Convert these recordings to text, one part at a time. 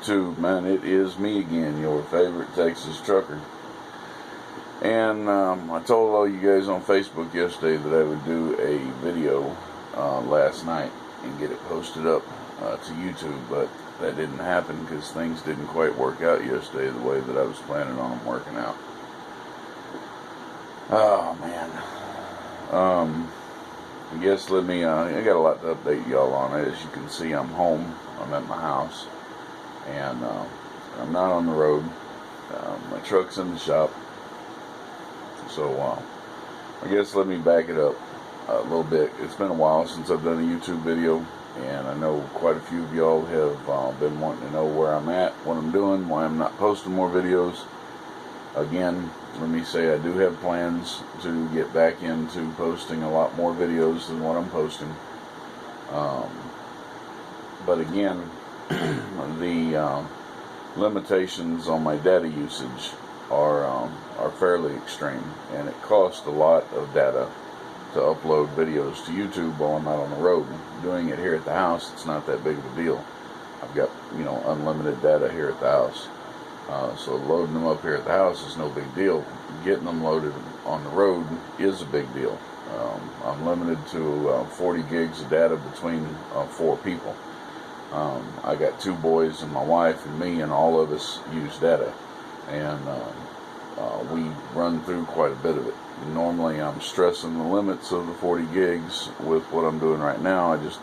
YouTube, man. It is me again, your favorite Texas trucker. And I told all you guys on Facebook yesterday that I would do a video last night and get it posted up to YouTube, but that didn't happen because things didn't quite work out yesterday the way that I was planning on them working out. Oh, man. I guess I got a lot to update y'all on. As you can see, I'm home. I'm at my house. And I'm not on the road. My truck's in the shop. So I guess let me back it up a little bit. It's been a while since I've done a YouTube video. And I know quite a few of y'all have been wanting to know where I'm at, what I'm doing, why I'm not posting more videos. Again, let me say I do have plans to get back into posting a lot more videos than what I'm posting. But again, the limitations on my data usage are fairly extreme, and it costs a lot of data to upload videos to YouTube while I'm not on the road. Doing it here at the house, it's not that big of a deal. I've got, unlimited data here at the house. So loading them up here at the house is no big deal. Getting them loaded on the road is a big deal. I'm limited to 40 gigs of data between 4 people. I got 2 boys and my wife and me, and all of us use data. And we run through quite a bit of it. Normally I'm stressing the limits of the 40 gigs with what I'm doing right now. There's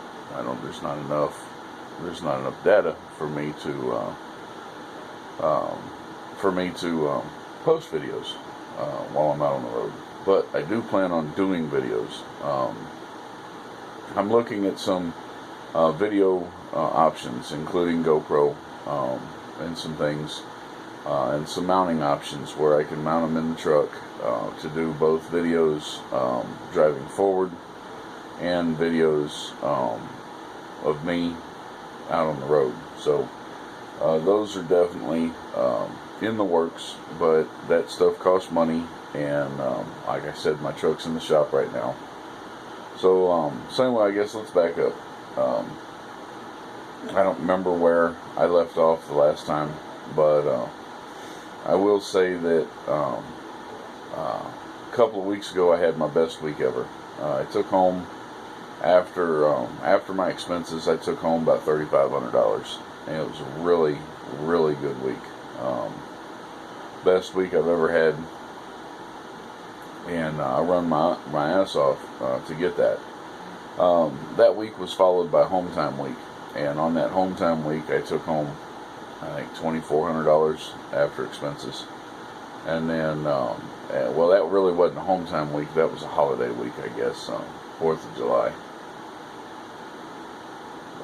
not enough data for me to post videos while I'm out on the road. But I do plan on doing videos. I'm looking at some video options, including GoPro and some things, and some mounting options where I can mount them in the truck to do both videos driving forward and videos of me out on the road. So those are definitely in the works, but that stuff costs money, and like I said, my truck's in the shop right now. So anyway, I guess let's back up. I don't remember where I left off the last time, but I will say that a couple of weeks ago I had my best week ever. I took home, after my expenses, I took home about $3,500, and it was a really, really good week. Best week I've ever had, and I run my ass off to get that. That week was followed by home time week, and on that home time week I took home, I think, $2,400 after expenses. And then, well, that really wasn't a home time week, that was a holiday week, I guess. 4th of July.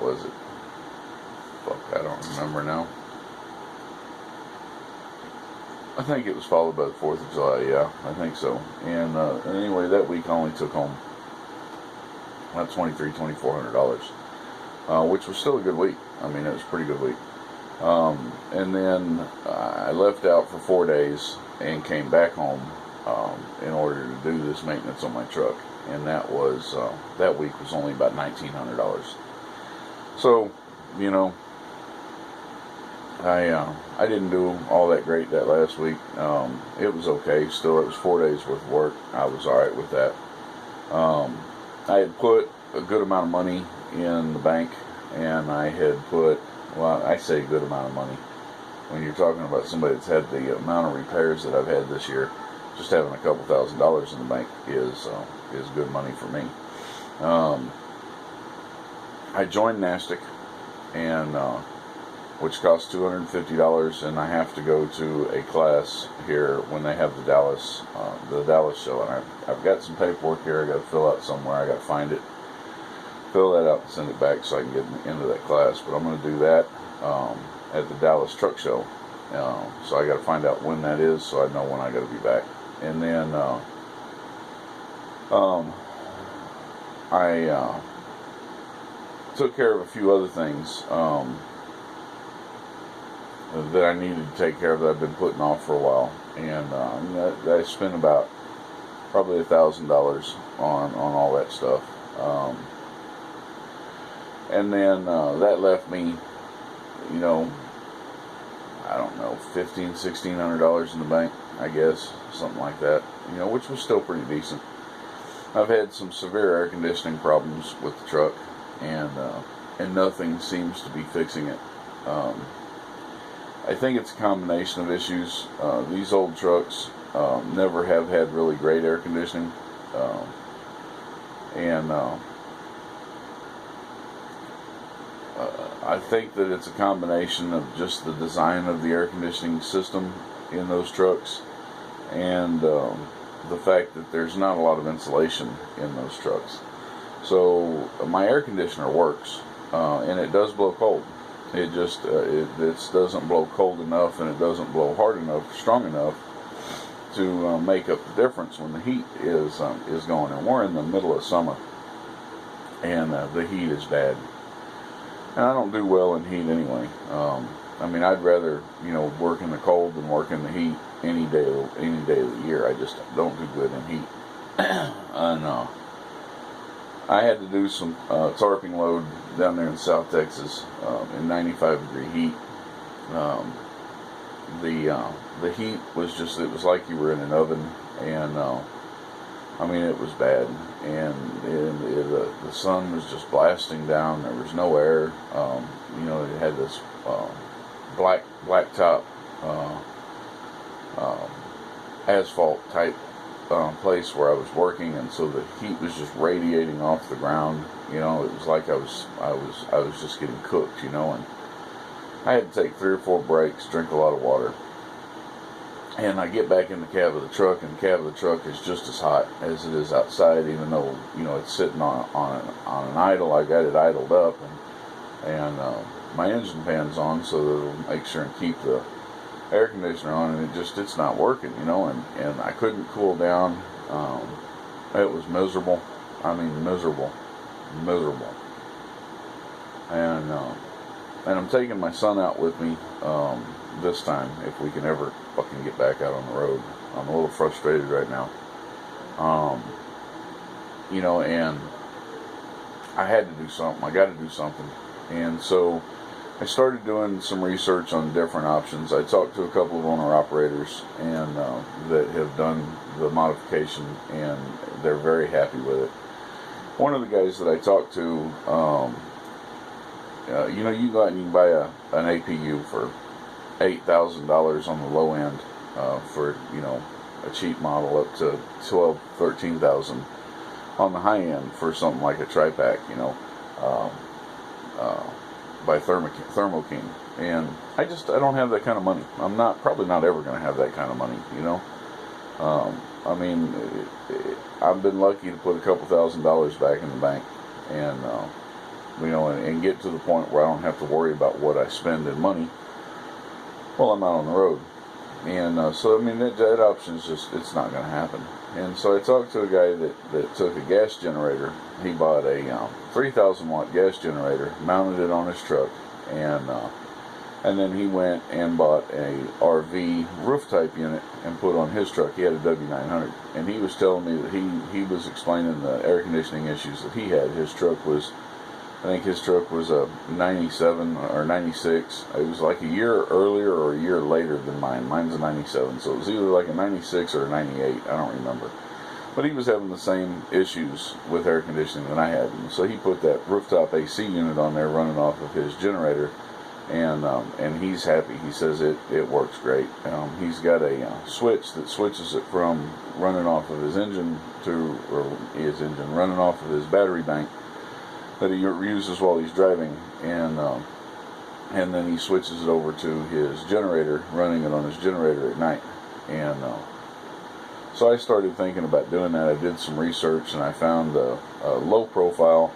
Was it? Fuck, I don't remember now. I think it was followed by the 4th of July, yeah, I think so. And anyway, that week I only took home about $2,400, which was still a good week. I mean, it was a pretty good week. And then I left out for 4 days and came back home in order to do this maintenance on my truck. And that was that week was only about $1,900. So, I didn't do all that great that last week. It was okay. Still, it was 4 days worth of work. I was alright with that. I had put a good amount of money in the bank, and I had put, well, I say a good amount of money. When you're talking about somebody that's had the amount of repairs that I've had this year, just having a couple $1,000s in the bank is good money for me. I joined NASTC, and which costs $250, and I have to go to a class here when they have the Dallas show. And I've got some paperwork here I got to fill out somewhere. I got to find it, fill that out, and send it back so I can get into that class. But I'm going to do that at the Dallas Truck Show. So I got to find out when that is so I know when I got to be back. And then I took care of a few other things that I needed to take care of that I've been putting off for a while, and I spent about probably $1,000 on all that stuff, and then that left me, I don't know, $1,500–$1,600 in the bank, I guess, something like that, which was still pretty decent. I've had some severe air conditioning problems with the truck, and nothing seems to be fixing it. I think it's a combination of issues. These old trucks never have had really great air conditioning, and I think that it's a combination of just the design of the air conditioning system in those trucks, and the fact that there's not a lot of insulation in those trucks. So my air conditioner works, and it does blow cold. It just it doesn't blow cold enough, and it doesn't blow hard enough, strong enough to make up the difference when the heat is going. And we're in the middle of summer, and the heat is bad. And I don't do well in heat anyway. I mean, I'd rather work in the cold than work in the heat any day of the year. I just don't do good in heat. And I had to do some tarping load down there in South Texas in 95-degree heat. The heat was just, it was like you were in an oven, and I mean, it was bad, and the sun was just blasting down. There was no air. It had this black top asphalt type place where I was working, and so the heat was just radiating off the ground. It was like I was just getting cooked, and I had to take 3 or 4 breaks, drink a lot of water, and I get back in the cab of the truck, and the cab of the truck is just as hot as it is outside, even though it's sitting on an idle. I got it idled up, and my engine fan's on, so that it'll make sure and keep the air conditioner on, and it's not working, and I couldn't cool down. It was miserable. I mean, miserable. And I'm taking my son out with me this time, if we can ever fucking get back out on the road. I'm a little frustrated right now. And I had to do something. I got to do something. And so I started doing some research on different options. I talked to a couple of owner-operators and that have done the modification, and they're very happy with it. One of the guys that I talked to, you go out and you can buy an APU for $8,000 on the low end, for a cheap model, up to $12,000–$13,000 on the high end for something like a tri-pack, by Thermo King. And I don't have that kind of money. I'm probably not ever going to have that kind of money, I mean, I've been lucky to put a couple $1,000s back in the bank, and and get to the point where I don't have to worry about what I spend in money while I'm out on the road. And so I mean, that option is just, it's not going to happen. And so I talked to a guy that took a gas generator. He bought a 3,000 watt gas generator, mounted it on his truck, and then he went and bought a RV roof type unit and put on his truck. He had a W900, and he was telling me that he was explaining the air conditioning issues that he had. I think his truck was a 97 or 96. It was like a year earlier or a year later than mine. Mine's a 97, so it was either like a 96 or a 98. I don't remember. But he was having the same issues with air conditioning that I had. And so he put that rooftop AC unit on there running off of his generator, and he's happy. He says it works great. He's got a switch that switches it from running off of his engine running off of his battery bank that he uses while he's driving, and then he switches it over to his generator, running it on his generator at night. And so I started thinking about doing that. I did some research, and I found a low profile,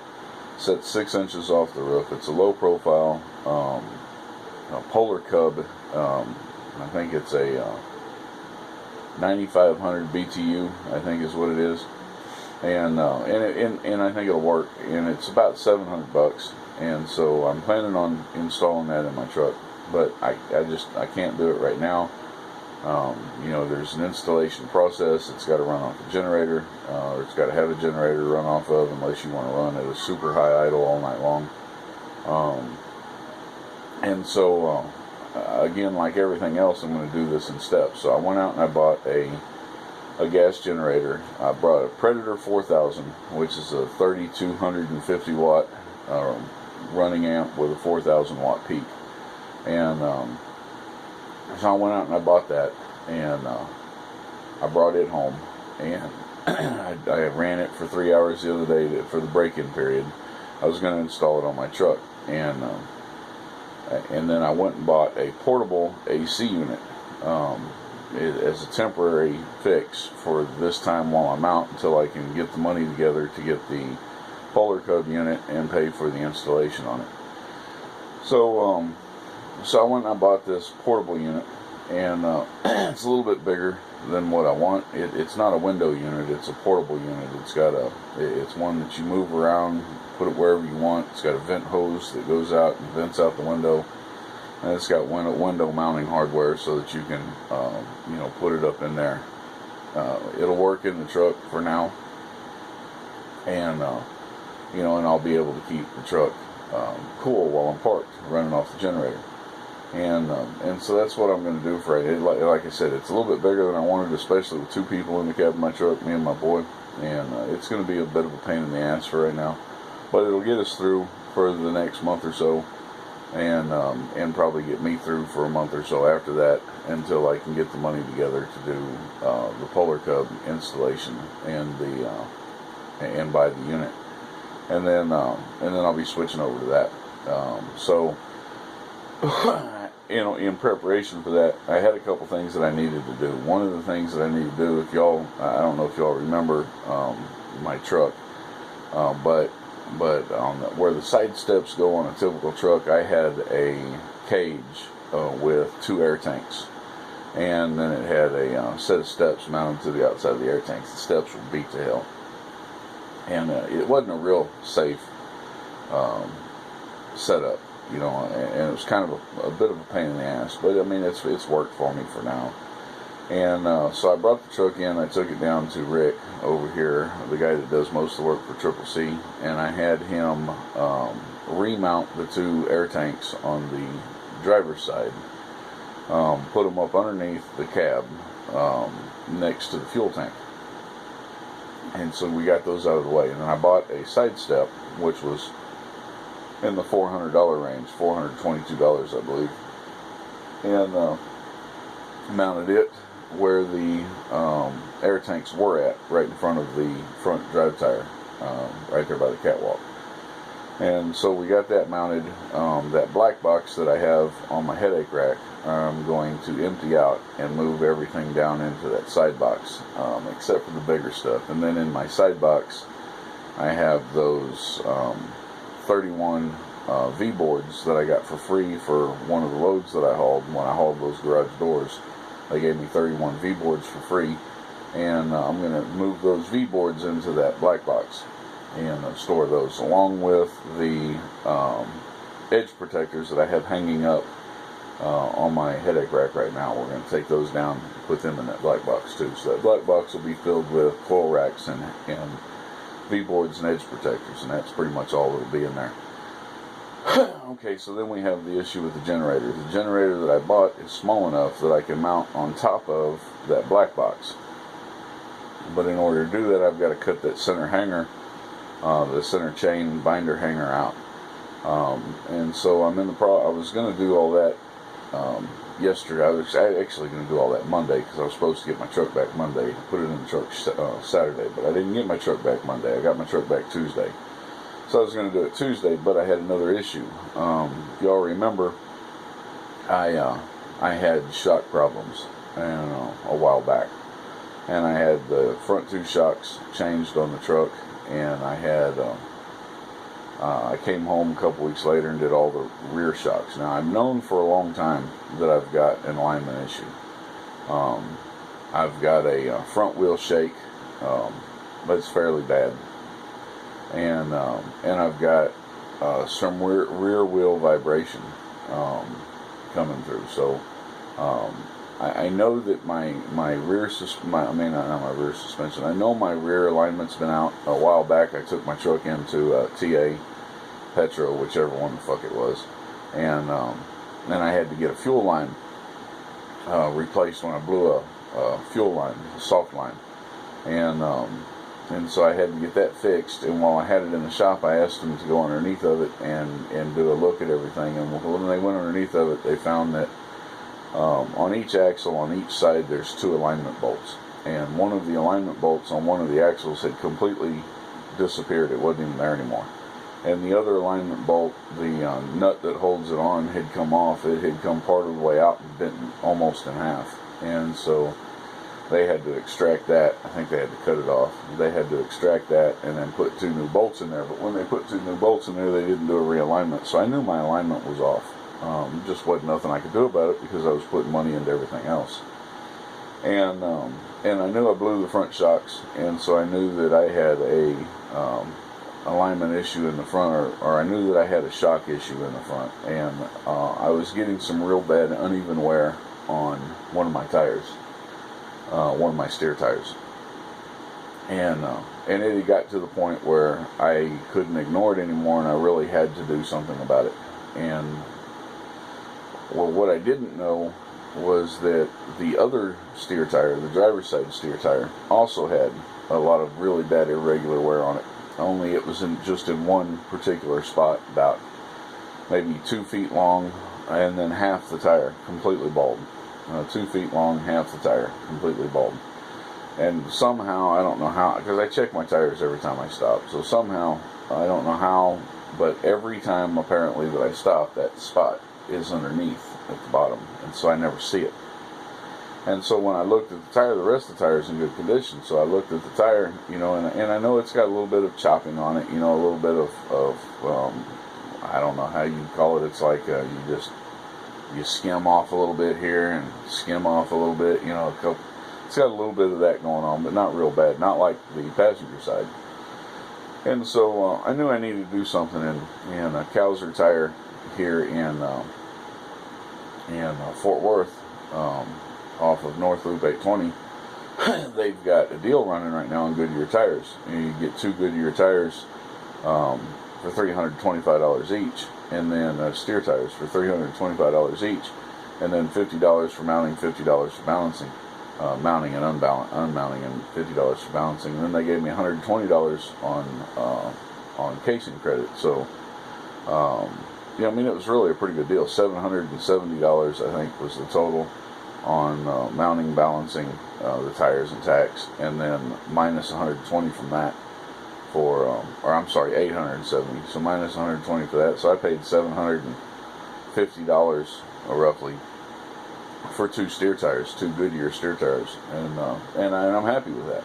set 6 inches off the roof. It's a low profile Polar Cub. I think it's a 9500 BTU, I think is what it is. And I think it'll work, and it's about $700, and so I'm planning on installing that in my truck, but I can't do it right now. There's an installation process. It's got to run off a generator, or it's got to have a generator to run off of, unless you want to run at a super high idle all night long. And so again, like everything else, I'm going to do this in steps. So I went out and I bought a gas generator. I brought a Predator 4000, which is a 3250 watt running amp with a 4000 watt peak. And so I went out and I bought that, and I brought it home, and I ran it for 3 hours the other day for the break-in period. I was going to install it on my truck, and then I went and bought a portable AC unit as a temporary fix for this time while I'm out, until I can get the money together to get the Polar Cub unit and pay for the installation on it. So I went and I bought this portable unit, and it's a little bit bigger than what I want. It's not a window unit, it's a portable unit. It's one that you move around, put it wherever you want. It's got a vent hose that goes out and vents out the window, and it's got window mounting hardware so that you can put it up in there. It'll work in the truck for now, and and I'll be able to keep the truck cool while I'm parked, running off the generator. And so that's what I'm going to do for it. Like I said, it's a little bit bigger than I wanted, especially with two people in the cab of my truck, me and my boy. And it's going to be a bit of a pain in the ass for right now, but it'll get us through for the next month or so, and probably get me through for a month or so after that, until I can get the money together to do the Polar Cub installation and buy the unit, and then I'll be switching over to that. In preparation for that, I had a couple things that I needed to do. One of the things that I need to do, I don't know if y'all remember my truck, but on where the side steps go on a typical truck, I had a cage with 2 air tanks, and then it had a set of steps mounted to the outside of the air tanks. The steps were beat to hell, and it wasn't a real safe setup. And it was kind of a bit of a pain in the ass, but I mean, it's worked for me for now. And so I brought the truck in, I took it down to Rick over here, the guy that does most of the work for Triple C, and I had him remount the 2 air tanks on the driver's side, put them up underneath the cab, next to the fuel tank. And so we got those out of the way, and then I bought a side step, which was in the $400 range, $422 I believe, and mounted it where the air tanks were at, right in front of the front drive tire, right there by the catwalk. And so we got that mounted. That black box that I have on my headache rack, I'm going to empty out and move everything down into that side box, except for the bigger stuff. And then in my side box, I have those 31 V-boards that I got for free for one of the loads that I hauled. When I hauled those garage doors, they gave me 31 V-boards for free, and I'm going to move those V-boards into that black box and store those, along with the edge protectors that I have hanging up on my headache rack right now. We're going to take those down and put them in that black box too. So that black box will be filled with coil racks and V-boards and edge protectors, and that's pretty much all that will be in there. Okay, so then we have the issue with the generator. The generator that I bought is small enough that I can mount on top of that black box. But in order to do that, I've got to cut that center hanger, the center chain binder hanger out. And so I'm in the I was going to do all that yesterday. I was actually going to do all that Monday, because I was supposed to get my truck back Monday, put it in the truck Saturday, but I didn't get my truck back Monday. I got my truck back Tuesday. So I was going to do it Tuesday, but I had another issue. If y'all remember, I had shock problems a while back, and I had the front 2 shocks changed on the truck, and I had I came home a couple weeks later and did all the rear shocks. Now, I've known for a long time that I've got an alignment issue. I've got a front wheel shake, but it's fairly bad. And I've got some rear wheel vibration coming through. So I know that my rear suspension. I know my rear alignment's been out a while back. I took my truck into TA, Petro, whichever one the fuck it was, and and I had to get a fuel line replaced when I blew a fuel line, a soft line, and so I had to get that fixed. And while I had it in the shop, I asked them to go underneath of it and do a look at everything. And when they went underneath of it, they found that on each axle, on each side, there's 2 alignment bolts. And one of the alignment bolts on one of the axles had completely disappeared. It wasn't even there anymore. And the other alignment bolt, the nut that holds it on, had come off. It had come part of the way out and bent almost in half. And so they had to extract that. I think they had to cut it off. They had to extract that and then put 2 new bolts in there. But when they put 2 new bolts in there, they didn't do a realignment. So I knew my alignment was off. Just wasn't nothing I could do about it because I was putting money into everything else. And I knew I blew the front shocks, and so I knew that I had a alignment issue in the front, or I knew that I had a shock issue in the front, and I was getting some real bad uneven wear on one of my tires, one of my steer tires, and it had got to the point where I couldn't ignore it anymore, and I really had to do something about it. And well, what I didn't know was that the other steer tire, the driver's side steer tire, also had a lot of really bad irregular wear on it. Only it was just in one particular spot, about maybe 2 feet long, and then half the tire completely bald. 2 feet long, half the tire completely bald. And somehow, I don't know how, because I check my tires every time I stop, so somehow, I don't know how, but every time apparently that I stop, that spot is underneath at the bottom, and so I never see it. And so when I looked at the tire, the rest of the tire is in good condition. So I looked at the tire, and I know it's got a little bit of chopping on it, a little bit of I don't know how you call it. It's like you skim off a little bit here and skim off a little bit, it's got a little bit of that going on, but not real bad, not like the passenger side. And so I knew I needed to do something, in a Cowser Tire here in Fort Worth, off of North Loop 820, they've got a deal running right now on Goodyear tires. You get 2 Goodyear tires for $325 each, and then steer tires for $325 each, and then $50 for mounting, $50 for balancing, mounting and unmounting, and $50 for balancing. And then they gave me $120 on casing credit. So it was really a pretty good deal. $770, I think, was the total on mounting, balancing the tires and tacks, and then minus 120 from that for, $870. So minus 120 for that. So I paid $750 roughly for 2 steer tires, 2 Goodyear steer tires, and I'm happy with that.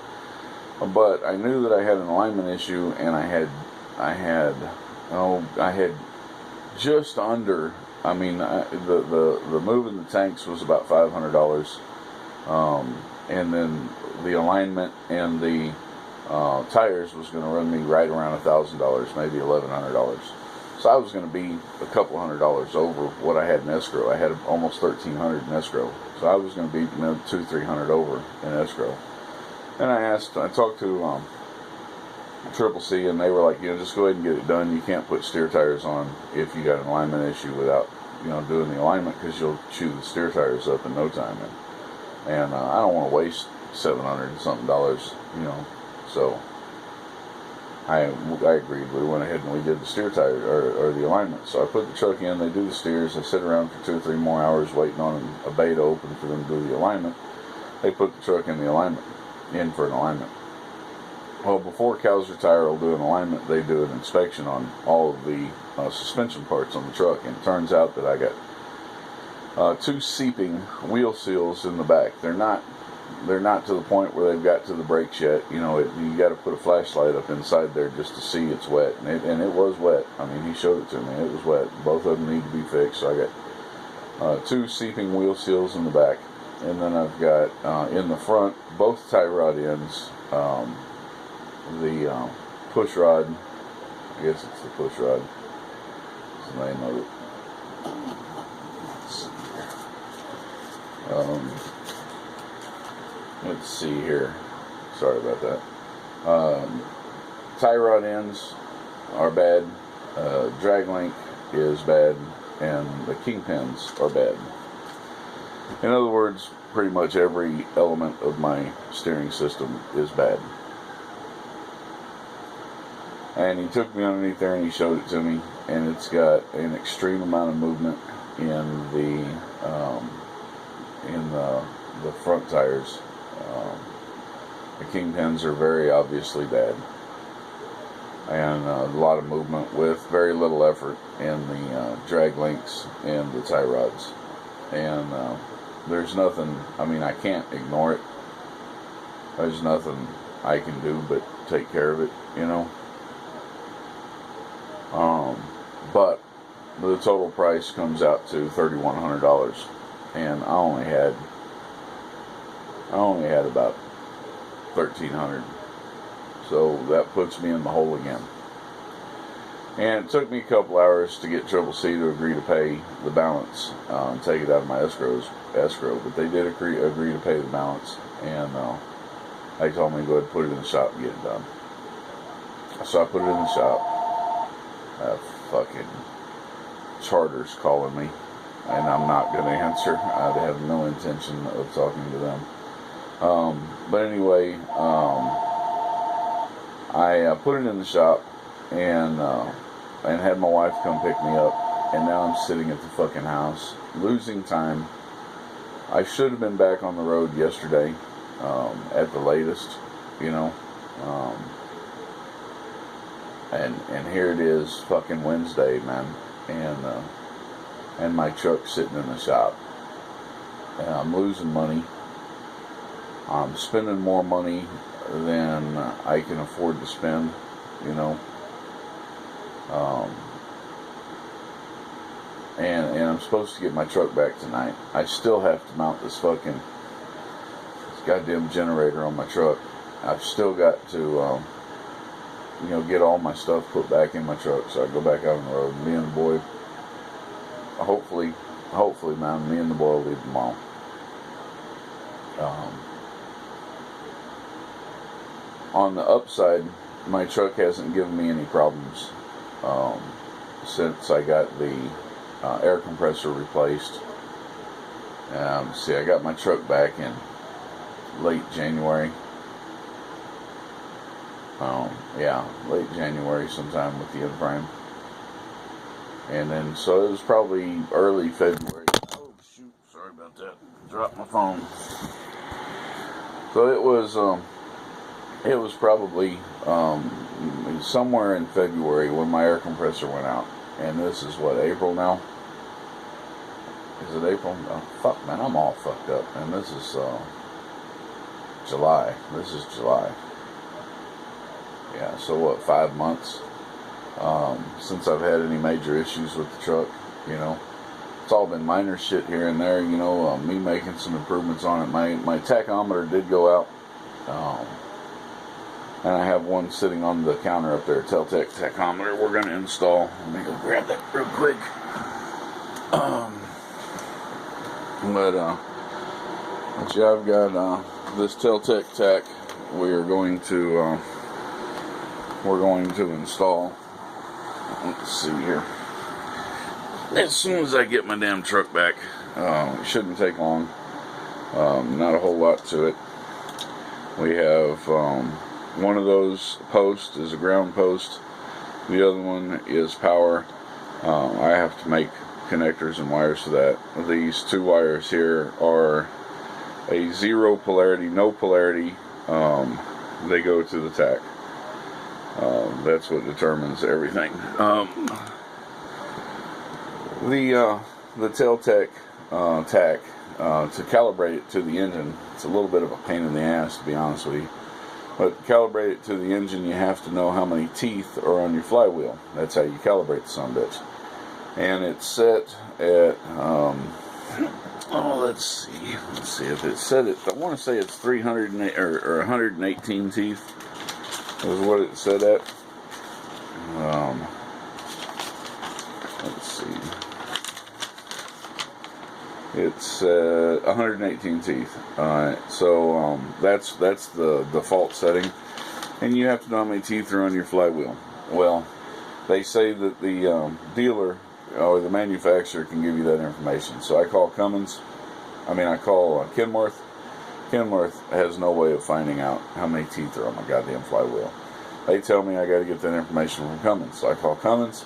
But I knew that I had an alignment issue, and I had just under. The moving the tanks was about $500, and then the alignment and the tires was going to run me right around $1,000, maybe $1,100. So I was going to be a couple $100 over what I had in escrow. I had almost $1,300 in escrow, so I was going to be $200-300 over in escrow. And I talked to Triple C, and they were like, just go ahead and get it done. You can't put steer tires on if you got an alignment issue without doing the alignment, because you'll chew the steer tires up in no time. And I don't want to waste $700 and something, so I agreed. We went ahead and we did the steer tire, or the alignment. So I put the truck in, they do the steers, I sit around for 2 or 3 more hours waiting on a bay to open for them to do the alignment. They put the truck in for an alignment. Well, before Cowser Tire will do an alignment, they do an inspection on all of the suspension parts on the truck, and it turns out that I got 2 seeping wheel seals in the back. They're not to the point where they've got to the brakes yet. You got to put a flashlight up inside there just to see it's wet, and it was wet. He showed it to me. It was wet. Both of them need to be fixed. So I got 2 seeping wheel seals in the back, and then I've got in the front both tie rod ends. The push rod, I guess it's the push rod, that's the name of it. Let's see here, sorry about that. Tie rod ends are bad, drag link is bad, and the kingpins are bad. In other words, pretty much every element of my steering system is bad. And he took me underneath there and he showed it to me, and it's got an extreme amount of movement in the front tires. The kingpins are very obviously bad, and a lot of movement with very little effort in the drag links and the tie rods. And there's nothing, I mean, I can't ignore it. There's nothing I can do but take care of it, you know. But the total price comes out to $3,100, and I only had about $1,300, so that puts me in the hole again. And it took me a couple hours to get Triple C to agree to pay the balance and take it out of my escrow, but they did agree to pay the balance, and they told me to go ahead and put it in the shop and get it done. So I put it in the shop. Fucking Charter's calling me, and I'm not going to answer. I have no intention of talking to them. But anyway, I put it in the shop and had my wife come pick me up, and now I'm sitting at the fucking house losing time. I should have been back on the road yesterday, at the latest, you know. And here it is, fucking Wednesday, man, and my truck's sitting in the shop, and I'm losing money. I'm spending more money than I can afford to spend, you know. And I'm supposed to get my truck back tonight. I still have to mount this goddamn generator on my truck. I've still got to, get all my stuff put back in my truck so I go back out on the road. Me and the boy, hopefully, man, me and the boy will leave tomorrow. On the upside, my truck hasn't given me any problems since I got the air compressor replaced. See, I got my truck back in late January. Late January sometime with the in-frame. And then, so it was probably early February. Oh, shoot, sorry about that. Dropped my phone. So it was probably somewhere in February when my air compressor went out. And this is what, April now? Is it April? Oh, fuck, man, I'm all fucked up. And this is July. This is July. Yeah, so what, 5 months since I've had any major issues with the truck, you know. It's all been minor shit here and there, you know, me making some improvements on it. My tachometer did go out, and I have one sitting on the counter up there, Teltec tachometer we're going to install. Let me go grab that real quick. But yeah, I've got this Teltec tach we're going to install. Let's see here. As soon as I get my damn truck back, it shouldn't take long. Not a whole lot to it. We have one of those posts is a ground post. The other one is power. I have to make connectors and wires for that. These two wires here are a zero polarity, no polarity. They go to the tach. That's what determines everything. The Teltec tach, to calibrate it to the engine, it's a little bit of a pain in the ass, to be honest with you. But to calibrate it to the engine, you have to know how many teeth are on your flywheel. That's how you calibrate the sumbitch. And it's set at, let's see if it's set at, I want to say it's 308 or 118 teeth is what it's set at. Let's see. It's 118 teeth. So that's the default setting, and you have to know how many teeth are on your flywheel. Well, they say that the dealer or the manufacturer can give you that information. So I call I call Kenworth. Kenworth has no way of finding out how many teeth are on my goddamn flywheel. They tell me I got to get that information from Cummins. So I call Cummins.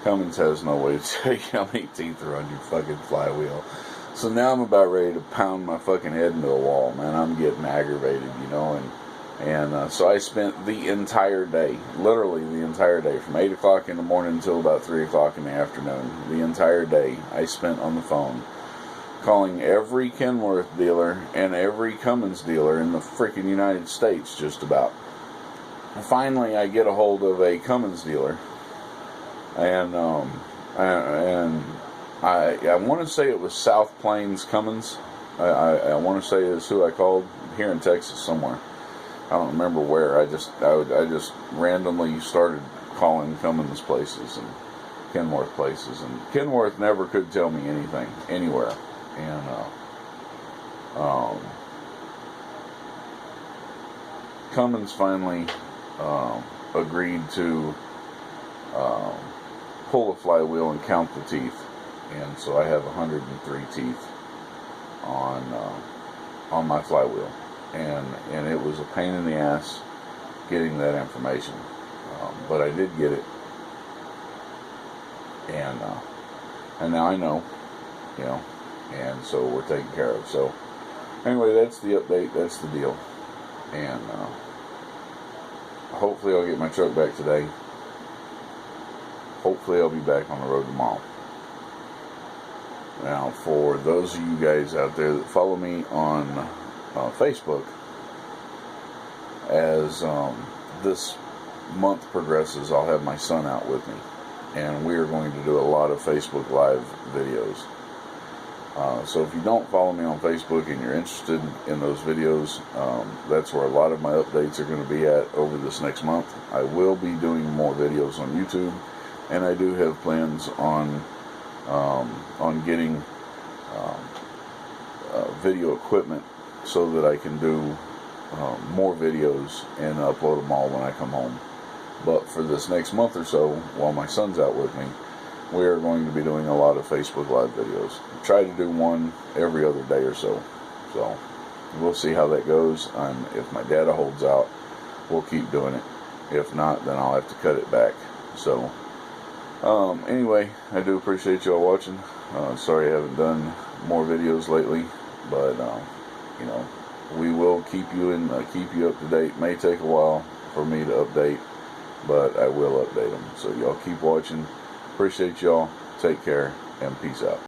Cummins has no way to tell you how many teeth are on your fucking flywheel. So now I'm about ready to pound my fucking head into a wall, man. I'm getting aggravated, you know, and so I spent the entire day, literally the entire day, from 8 o'clock in the morning until about 3 o'clock in the afternoon. The entire day I spent on the phone calling every Kenworth dealer and every Cummins dealer in the freaking United States, just about. And finally, I get a hold of a Cummins dealer, and I want to say it was South Plains Cummins. I want to say is who I called, here in Texas somewhere. I don't remember where. I just randomly started calling Cummins places and Kenworth places, and Kenworth never could tell me anything anywhere. And Cummins finally agreed to pull a flywheel and count the teeth, and so I have 103 teeth on my flywheel, and it was a pain in the ass getting that information, but I did get it, and now I know, you know, and so we're taken care of. So anyway, that's the update, that's the deal, and hopefully I'll get my truck back today. Hopefully I'll be back on the road tomorrow. Now, for those of you guys out there that follow me on Facebook, as this month progresses, I'll have my son out with me, and we are going to do a lot of Facebook Live videos. So if you don't follow me on Facebook and you're interested in those videos, that's where a lot of my updates are going to be at over this next month. I will be doing more videos on YouTube, and I do have plans on getting video equipment so that I can do more videos and upload them all when I come home. But for this next month or so, while my son's out with me, we are going to be doing a lot of Facebook Live videos. Try to do one every other day or so. So we'll see how that goes. If my data holds out, we'll keep doing it. If not, then I'll have to cut it back. So anyway, I do appreciate y'all watching. Sorry I haven't done more videos lately, but you know, we will keep you up to date. May take a while for me to update, but I will update them. So y'all keep watching. Appreciate y'all. Take care and peace out.